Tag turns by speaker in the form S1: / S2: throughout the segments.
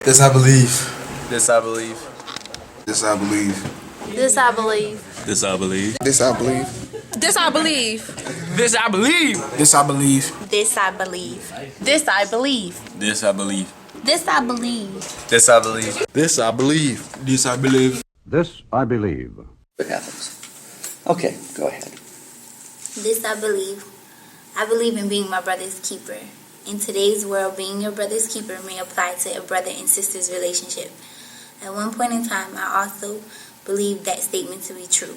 S1: This I believe.
S2: This I believe.
S1: This I believe.
S3: This I believe.
S4: This I believe.
S1: This I believe.
S3: This I believe.
S2: This I believe.
S1: This I believe.
S3: This I believe. This I believe.
S4: This I believe.
S3: This I believe.
S2: This I believe.
S4: This I believe.
S1: This I believe.
S5: This I believe.
S6: What happens? Okay, go ahead.
S7: This I believe. I believe in being my brother's keeper. In today's world, being your brother's keeper may apply to a brother and sister's relationship. At one point in time, I also believed that statement to be true.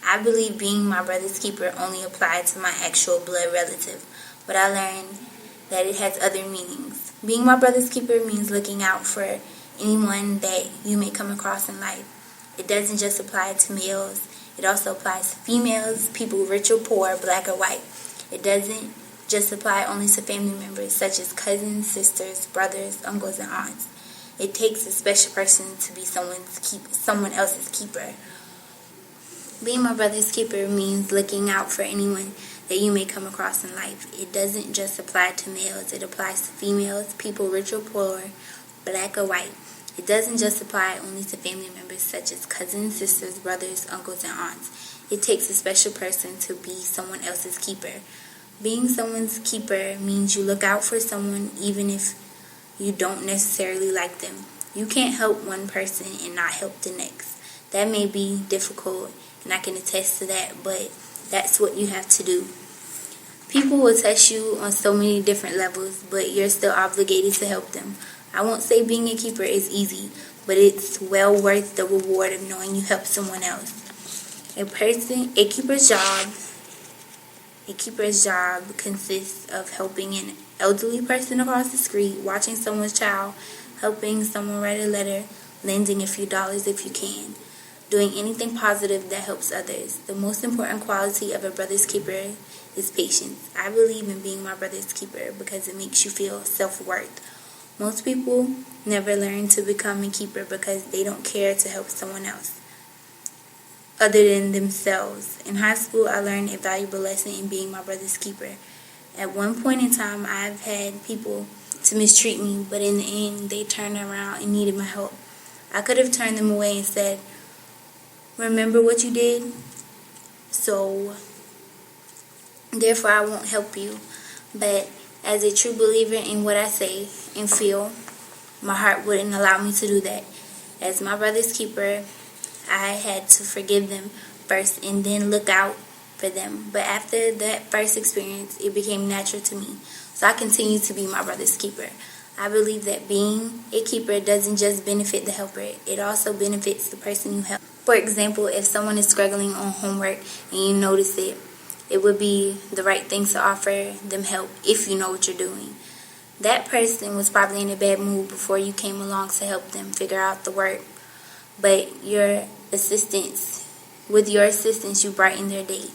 S7: I believe being my brother's keeper only applied to my actual blood relative, but I learned that it has other meanings. Being my brother's keeper means looking out for anyone that you may come across in life. It doesn't just apply to males. It also applies to females, people rich or poor, black or white. It doesn't just apply only to family members such as cousins, sisters, brothers, uncles, and aunts. It takes a special person to be someone else's keeper. Being my brother's keeper means looking out for anyone that you may come across in life. It doesn't just apply to males. It applies to females, people rich or poor, black or white. It doesn't just apply only to family members such as cousins, sisters, brothers, uncles, and aunts. It takes a special person to be someone else's keeper. Being someone's keeper means you look out for someone even if you don't necessarily like them. You can't help one person and not help the next. That may be difficult, and I can attest to that, but that's what you have to do. People will test you on so many different levels, but you're still obligated to help them. I won't say being a keeper is easy, but it's well worth the reward of knowing you helped someone else. A keeper's job consists of helping an elderly person across the street, watching someone's child, helping someone write a letter, lending a few dollars if you can, doing anything positive that helps others. The most important quality of a brother's keeper is patience. I believe in being my brother's keeper because it makes you feel self-worth. Most people never learn to become a keeper because they don't care to help someone else other than themselves. In high school, I learned a valuable lesson in being my brother's keeper. At one point in time, I've had people to mistreat me, but in the end, they turned around and needed my help. I could have turned them away and said, "Remember what you did? So, therefore, I won't help you." But as a true believer in what I say and feel, my heart wouldn't allow me to do that. As my brother's keeper, I had to forgive them first and then look out for them. But after that first experience, it became natural to me. So I continue to be my brother's keeper. I believe that being a keeper doesn't just benefit the helper, it also benefits the person you help. For example, if someone is struggling on homework and you notice it, it would be the right thing to offer them help if you know what you're doing. That person was probably in a bad mood before you came along to help them figure out the work. But with your assistance, you brighten their day.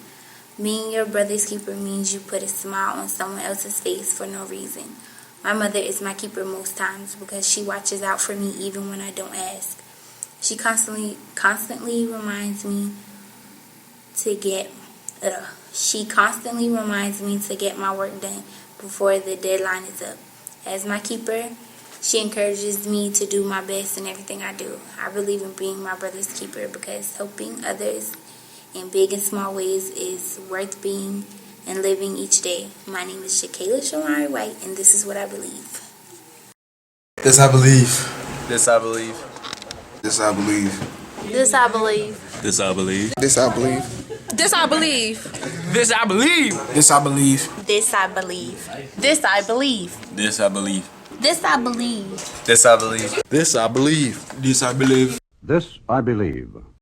S7: Being your brother's keeper means you put a smile on someone else's face for no reason. My mother is my keeper most times because she watches out for me even when I don't ask. She constantly reminds me to get my work done before the deadline is up. As my keeper, she encourages me to do my best in everything I do. I believe in being my brother's keeper because helping others in big and small ways is worth being and living each day. My name is Jacquaila White, and this is what I believe.
S1: This I believe.
S2: This I believe.
S1: This I believe.
S3: This I believe.
S4: This I believe.
S1: This I believe.
S3: This I believe.
S2: This I believe.
S1: This I believe.
S3: This I believe. This I believe.
S4: This I believe.
S3: This I believe.
S2: This I believe.
S4: This I believe.
S1: This I believe.
S5: This I believe.